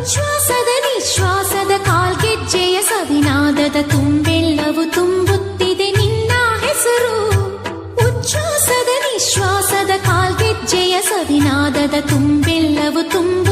ಉಚ್ಛ್ವಾಸದ ನಿಶ್ವಾಸದ ಕಾಲ್ಗೆಜ್ಜೆಯ ಸವಿನಾದದ ತುಂಬೆಲ್ಲವೂ ತುಂಬುತ್ತಿದೆ ನಿನ್ನ ಹೆಸರು. ಉಚ್ಛ್ವಾಸದ ನಿಶ್ವಾಸದ ಕಾಲ್ಗೆಜ್ಜೆಯ ಸವಿನಾದದ ತುಂಬೆಲ್ಲವೂ ತುಂಬ